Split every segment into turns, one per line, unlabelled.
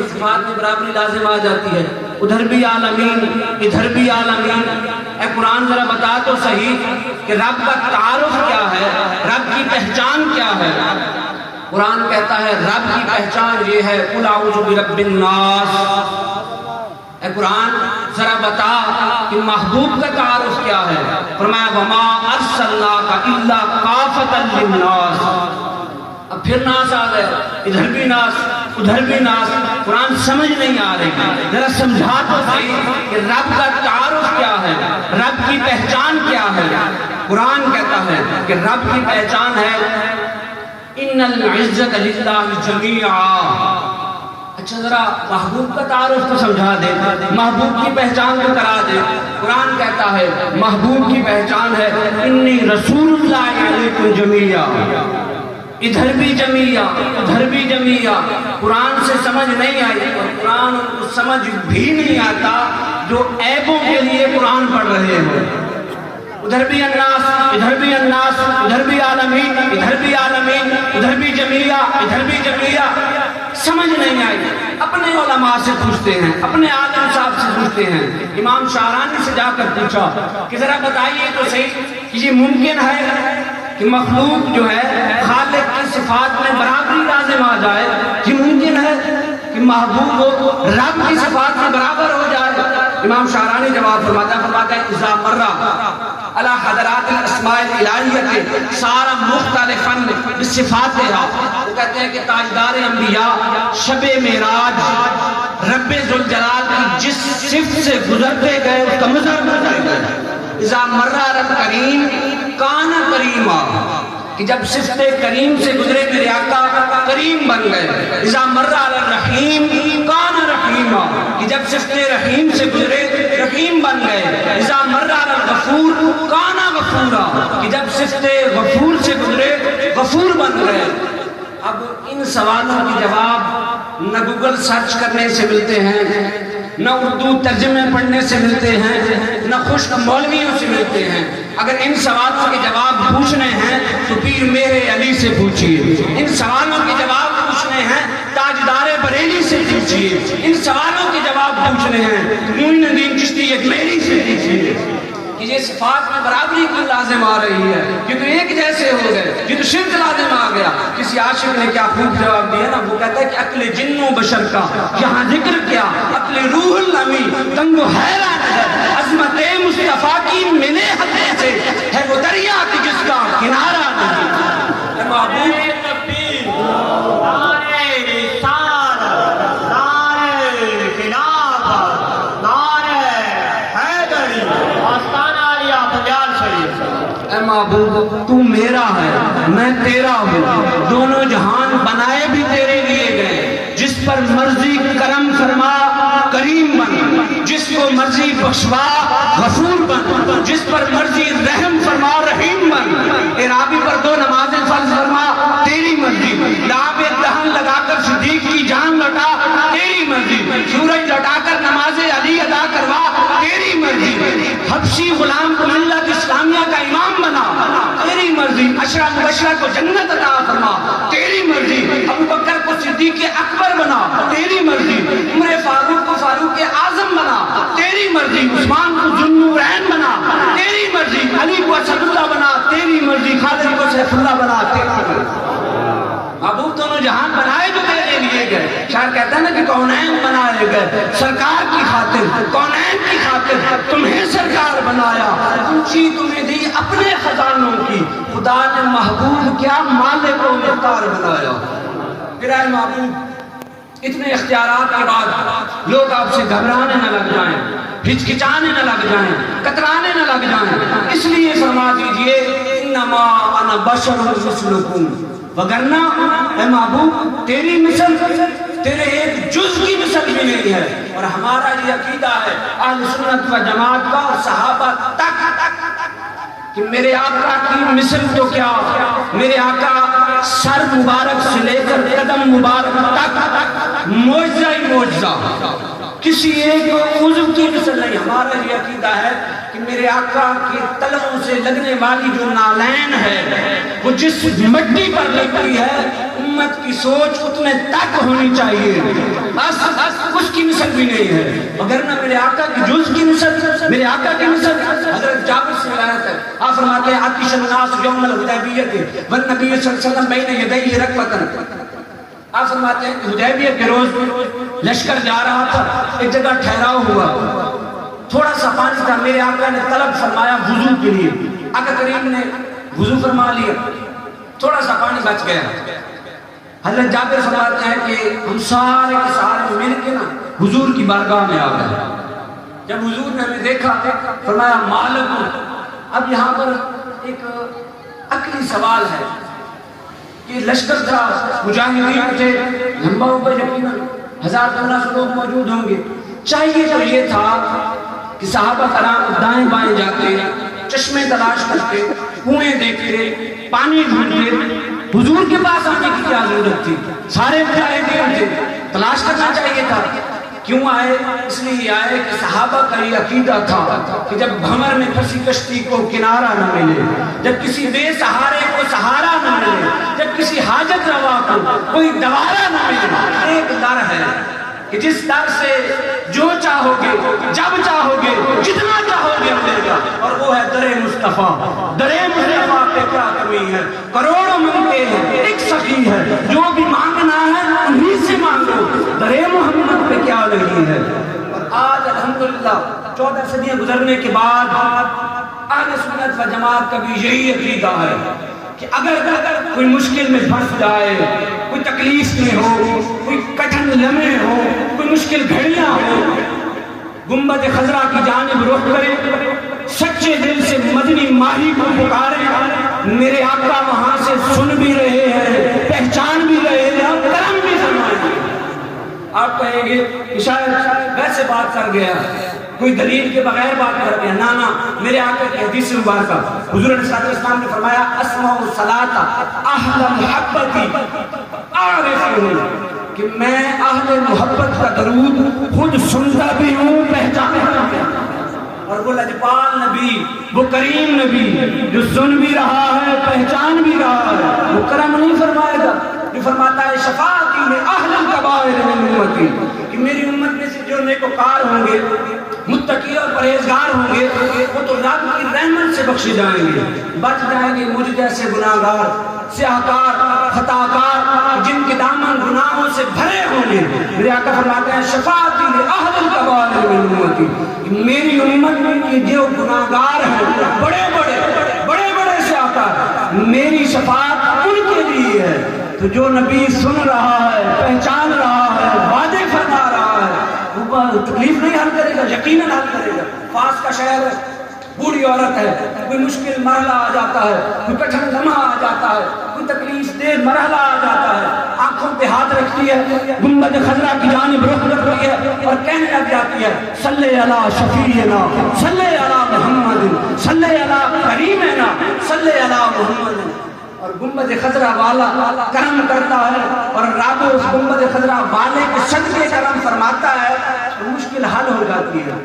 کی صفات میں برابری لازم آ جاتی ہے، ادھر بھی عالمین ادھر بھی عالمین۔ اے قرآن ذرا بتا تو صحیح کہ رب کا تعارف کیا ہے، رب کی پہچان کیا ہے؟ قرآن کہتا ہے رب کی پہچان یہ ہے قل اعوذ برب الناس۔ اے قرآن ذرا بتا کہ محبوب کا تعارف کیا ہے؟ فرمایا وما ارسلناک الا کافۃ للناس۔ اب پھر ناس آ گئے، ادھر بھی ناس ادھر بھی ناس، قرآن سمجھ نہیں آ رہی، ذرا سمجھا تو صحیح کہ رب کا تعارف کیا ہے، رب کی پہچان کیا ہے؟ قرآن کہتا ہے کہ رب کی پہچان ہے ان العزت للہ جمیعا۔ اچھا ذرا محبوب کا تعارف تو سمجھا دے، محبوب کی پہچان تو کرا دے۔ قرآن کہتا ہے محبوب کی پہچان ہے انی رسول اللہ علیکم جمیعا۔ ادھر بھی جمیعا ادھر بھی جمیعا۔ قرآن سے سمجھ نہیں آئی اور قرآن کو سمجھ بھی نہیں آتا جو عیبوں کے لیے قرآن پڑھ رہے ہو۔ ادھر بھی الناس ادھر بھی الناس، ادھر بھی عالمین ادھر بھی عالمین، ادھر بھی جمیعا ادھر بھی جمیعا۔ سمجھ نہیں آئی، اپنے علماء سے پوچھتے ہیں، اپنے عالم صاحب سے پوچھتے ہیں۔ امام شاہرانی سے جا کر پوچھا کہ ذرا بتائیے تو صحیح کہ یہ ممکن ہے کہ مخلوق جو ہے خالق کی صفات میں برابری لازم آ جائے؟ یہ ممکن ہے کہ محبوب رب کی صفات میں برابر ہو جائے؟ امام شاہرانی جواب فرماتا ہے اذا مرہ علی حضرات الاسماء الالہیہ سارا مختلفاً بصفاتہا۔ وہ کہتے ہیں کہ تاجدار انبیاء شب معراج رب ذوالجلال کی جس صفت سے گزرتے گئے اس کا مظہر گزر گئے۔ اذا مرہ رب کریم کان کریما، کہ جب صفت کریم سے گزرے میرے آقا کریم بن گئے۔ اذا مرہ الرحیم کان رحیما، کہ جب صفت رحیم سے گزرے رحیم بن گئے۔ اذا مرہ الغفور کان غفورا، کہ جب صفت غفور سے گزرے غفور بن گئے۔ اب ان سوالوں کے جواب نہ گوگل سرچ کرنے سے ملتے ہیں، نہ اردو ترجمے پڑھنے سے ملتے ہیں، نہ خشک مولویوں سے ملتے ہیں۔ اگر ان سوالوں کے جواب پوچھنے ہیں تو پیر میرے علی سے پوچھئے، ان سوالوں کے جواب پوچھنے ہیں تاجدار بریلی سے پوچھئے، ان سوالوں کے جواب پوچھنے ہیں معین الدین چشتی اجمیری سے پوچھئے کہ یہ صفات میں برابری کیوں لازم آ رہی ہے؟ یہ تو ایک جیسے ہو گئے، یہ تو شرک لازم آ گیا۔ کسی عاشق نے کیا خوب جواب دیا نا، وہ کہتا ہے کہ عقل جن و بشر کا یہاں ذکر کیا، عقل روح الامی تنگ و حیران ہے، عظمت مصطفیٰ کی ملے ہتھے سے ہے وہ دریا کی جس کا کنارہ نہیں۔ اے محبوب محبوب تو میرا ہے میں تیرا ہوں، دونوں جہان بنائے بھی تیرے لیے گئے۔ جس پر مرضی کرم فرما کریم بن، جس کو مرضی بخشوا غفور بن، جس پر مرضی رحم فرما رحیم بن۔ اعرابی پر 2 نمازیں فرض فرما تیری مرضی، لعاب دہن لگا کر صدیق کی جان لٹا تیری مرضی، سورج لٹا کر نماز علی ادا کروا تیری مرضی، حبشی غلام کو ملت اسلامیہ کا امام بنا تیری مرضی، عشرہ مبشرہ کو جنت عطا فرما تیری مرضی، ابوبکر کو صدیق اکبر بنا تیری مرضی، عمر فاروق کو فاروق اعظم بنا تیری مرضی، عثمان کو ذو النورین بنا تیری مرضی، علی کو اسد اللہ بنا تیری مرضی، خالد کو سیف اللہ بنا تیری مرضی۔ محبوب دونوں جہان بنائے جو تیرے لیے گئے۔ شاعر کہتا ہے نا کہ کونین بنائے گئے سرکار کی خاطر، کونین کی خاطر تمہیں سرکار بنایا، اونچی تمہیں دی اپنے خزانوں کی، خدا نے محبوب کیا مالک و مختار بنایا۔ پھر اے محبوب اتنے اختیارات کے بعد لوگ آپ سے گھبرانے نہ لگ جائیں، ہچکچانے نہ لگ جائیں، کترانے نہ لگ جائیں، اس لیے فرما دیجئے انما انا بشر مثلکم، وگرنہ اے محبوب تیری مثل تیرے ایک جز کی مثل بھی نہیں ہے۔ اور ہمارا یہ عقیدہ ہے اہل سنت و جماعت کا اور صحابہ تک کہ میرے آقا کی مثل تو کیا، میرے آقا سر مبارک سے لے کر قدم مبارک تک معجزہ ہی معجزہ، کسی ایک عضو کی مثل نہیں۔ ہمارا یہ عقیدہ ہے کہ میرے آقا کے تلوں سے لگنے والی جو نالین ہے وہ جس مٹی پر لگتی ہے امت کی سوچ اتنے تک ہونی چاہیے، بس بس اس کی مثل بھی نہیں ہے، مگر نہ میرے آقا کی جز کی مثل، میرے آقا کی مثل۔ حضرت جابر سے روایت ہے، آپ فرماتے ہیں عطش الناس یوم الحدیبیہ والنبی صلی اللہ علیہ وسلم بین یدیہ رکبتاً۔ آپ فرماتے ہیں حدیبیہ کے روز لشکر جا رہا تھا، ایک جگہ ٹھہراؤ ہوا، تھوڑا سا پانی تھا، میرے آقا نے طلب فرمایا وضو کے لیے، آقا کریم نے وضو فرما لیا، تھوڑا سا پانی بچ گیا۔ حضرت جابر فرماتے ہیں کہ ہم سارے کے سارے مل کے نا حضور کی بارگاہ میں آ گئے۔ جب حضور نے ہمیں دیکھا فرمایا مالک، اب یہاں پر ایک عقلی سوال ہے کہ لشکر تھا، مجاہدین تھے، لمبا اوپر یقیناً 1000-1500 لوگ موجود ہوں گے، چاہیے تو یہ تھا کہ صحابہ کرام دائیں بائیں جاتے، چشمے تلاش کرتے، کنویں دیکھتے، پانی ڈھونڈتے، حضور کے پاس آنے کی کیا ضرورت تھی؟ سارے مجاہدین تھے، تلاش کرنا چاہیے تھا۔ کیوں آئے؟ اس لیے آئے کہ صحابہ کا یہ عقیدہ تھا کہ جب بھمر میں پھنسی کشتی کو کنارہ نہ ملے، جب کسی بے سہارے کو سہارا نہ ملے، جب کسی حاجت روا کو کوئی دوارہ نہ ملے، ایک در ہے کہ جس در سے جو چاہو گے، جب چاہو گے، جتنا چاہو گے ملے گا، اور وہ ہے در مصطفیٰ۔ در مصطفیٰ پہ کیا کمی ہے؟ کروڑوں منگتے ہیں، ایک سخی ہے، جو بھی مانگنا ہے انہی سے مانگو، در محمد پہ کیا لگی ہے۔ اور آج الحمدللہ 14 صدیاں گزرنے کے بعد اہل سنت و جماعت کا بھی یہی عقیدہ ہے کہ اگر کوئی مشکل میں پھنس جائے، کوئی تکلیف میں ہو، کوئی کٹھن لمحے ہو، کوئی مشکل گھڑیاں ہو، گنبد خضرا کی جانب رخ کرے، سچے دل سے مدنی ماہی کو پکارے، میرے آقا وہاں سے سن بھی رہے ہیں، پہچان بھی رہے ہیں، ہم کرم بھی فرمائیں گے۔ آپ کہیں گے کہ شاید ویسے بات کر گیا، کوئی دلیل کے بغیر بات کر گیا، نا میرے آقا کی حدیث مبارکہ حضور صلی اللہ علیہ وسلم نے فرمایا اسمع الصلاۃ اہل محبتی عارفون، کہ میں اہل محبت کا درود خود سنتا بھی ہوں، پہچانتا بھی ہوں۔ اور وہ لجپال نبی، وہ کریم نبی جو سن بھی رہا ہے، پہچان بھی رہا ہے، وہ کرم نہیں فرمائے گا جو فرماتا ہے شفاعتی میں اہل الکبائر من امتی، کہ میری امت میں سے جو نیکوکار ہوں گے، متقی اور پرہیزگار ہوں گے، وہ تو رب کی رحمت سے بخشے جائیں گے، بچ جائیں گے مجھ جیسے گناہگار، سیاہکار، خطاکار، جن کے دامن گناہوں سے بھرے ہوں گے۔ میرے آقا فرماتے ہیں شفاعتی لأہل الکبائر من امتی، میری امت میں یہ جو گناہگار ہیں، بڑے بڑے سیاہکار، میری شفاعت ان کے لیے ہے۔ تو جو نبی سن رہا ہے، پہچان رہا ہے، وعدے فرما رہا ہے، وہ تکلیف نہیں حل کرے گا، یقیناً حل کرے گا۔ فاس کا شہر ہے، بوڑھی عورت ہے، کوئی مشکل مرحلہ آ جاتا ہے، کوئی کٹھن لمحہ آ جاتا ہے، کوئی تکلیف دہ مرحلہ آ جاتا ہے، آنکھوں پہ ہاتھ رکھتی ہے، گنبد خضرا کی جانب رخ کرتی ہے اور کہنے لگ جاتی ہے صلی علی شفیعنا، صلی علی محمد، صلی علی کریمنا، صلی علی محمد۔ اور گنبد خضرا والا کرم کرتا ہے اور رب اس گنبد خضرا والے کے صدقے کرم فرماتا ہے تو مشکل حل ہو جاتی ہے۔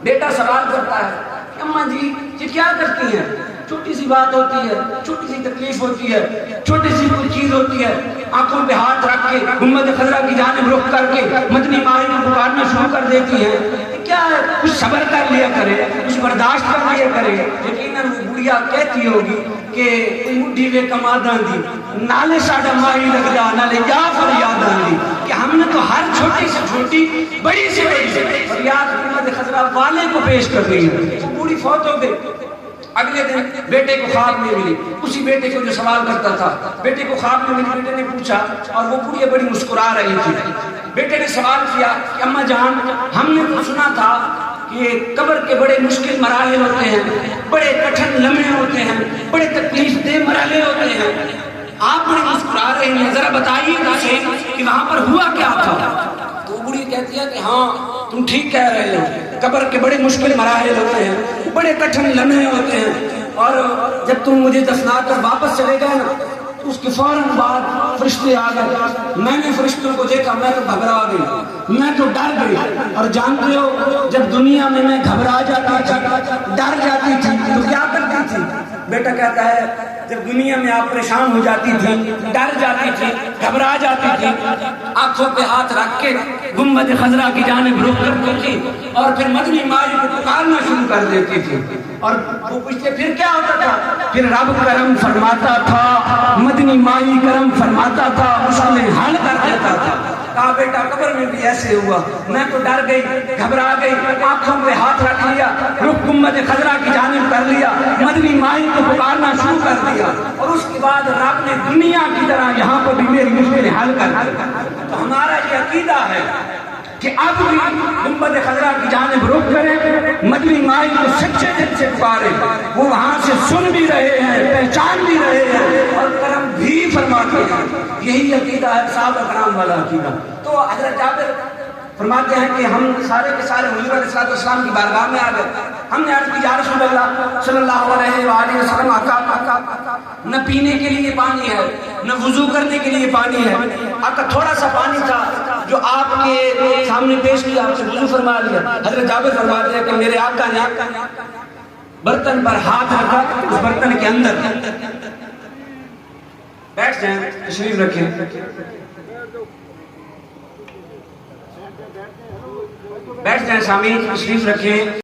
بیٹا سوال کرتا ہے کہ اماں جی یہ کیا کرتی ہیں؟ چھوٹی سی بات ہوتی ہے، چھوٹی سی تکلیف ہوتی ہے، چھوٹی سی کوئی چیز ہوتی ہے، آنکھوں پہ ہاتھ رکھ کے گنبد خضرا کی جانب رخ کر کے مدنی ماہی کو پکارنا شروع کر دیتی ہے۔ کیا ہے؟ کچھ صبر کر لیا کرے، کچھ برداشت کر لیا کرے۔ یقیناً وہ بڑھیا کہتی ہوگی کہ مٹھی میں کماداں دی نالے ساڈا ماہی لگ جا، نالے جا فریاداں دی، کہ ہم نے تو ہر چھوٹی سے چھوٹی، بڑی سے بڑی فریاد گنبد خضرا والے کو پیش کر دی ہے۔ وہ بوڑھی فوت ہو گئی، اگلے دن بیٹے کو خواب میں ملی، اسی بیٹے کو جو سوال کرتا تھا، بیٹے کو خواب میں ملی، بیٹے نے پوچھا اور وہ بڑی بڑی مسکرا رہی تھی۔ بیٹے نے سوال کیا کہ اماں جان ہم نے تو سنا تھا کہ قبر کے بڑے مشکل مراحل ہوتے ہیں، بڑے کٹھن لمحے ہوتے ہیں، بڑے تکلیف دہ مرحلے ہوتے ہیں، آپ بڑے مسکرا رہے ہیں، ذرا بتائیے مجھے کہ وہاں پر ہوا کیا تھا؟ تو وہ بڑی کہتی ہے کہ ہاں تم ٹھیک کہہ رہے ہو، قبر کے بڑے مشکل مراحل ہوتے ہیں، بڑے کٹھن لمحے ہوتے ہیں، اور جب تم مجھے دفنا کر واپس چلے گئے نا تو اس کے فوراً بعد فرشتے آ گئے، میں نے فرشتوں کو دیکھا، میں تو گھبرا گئی، میں تو ڈر گئی. اور جانتے ہو جب دنیا میں گھبرا جاتی تھی, ڈر جاتی تھی, تو کیا کرتی تھی؟ بیٹا کہتا ہے جب دنیا میں آپ پریشان ہو جاتی تھی, ڈر جاتی تھی, گھبرا جاتی تھی, آنکھوں پہ ہاتھ رکھ کے گنبد خضرا کی جانب رخ کرتی تھی اور پھر مدنی مائی کو پکارنا شروع کر دیتی تھی. اور وہ پوچھتے پھر کیا ہوتا تھا؟ پھر رب کرم فرماتا تھا, مدنی مائی کرم فرماتا تھا, اس میں حل کر دیتا تھا. کہا بیٹا قبر میں بھی ایسے ہوا, میں تو ڈر گئی, گھبرا گئی, آنکھوں پہ ہاتھ رکھ لیا, رخ گنبد خضرا کی جانب کر لیا, مدنی مائی کو پکارنا شروع کر دیا, اور اس کے بعد رب نے دنیا کی طرح یہاں پر بھی میری مشکل حل کر دی. تو ہمارا یہ عقیدہ ہے کہ اب بھی گنبد خضرا کی جانب رخ کریں, مدنی مائی کو سچے دل سے پکاریں, وہ وہاں سے سن بھی رہے ہیں, پہچان بھی رہے ہیں اور کرم بھی فرماتے ہیں. یہی عقیدہ ہے صحابہ کرام والا عقیدہ. تو حضرت جابر فرماتے ہیں کہ ہم سارے کے سارے حضور علیہ السلام کی بارگاہ میں آ گئے. ہم نے عرض کی یا رسول اللہ صلی اللہ علیہ وآلہ وسلم, آقا نہ پینے کے لیے پانی ہے, نہ وضو کرنے کے لیے پانی ہے. آقا تھوڑا سا پانی تھا جو آپ کے سامنے پیش کیا, آپ سے وضو فرما لیا. حضرت جابر فرماتے ہیں کہ میرے آقا نے برتن پر ہاتھ رکھا, اس برتن کے اندر بیٹھ جائیں, تشریف رکھیں, بیٹھ جائیں سامعین, تشریف رکھیں.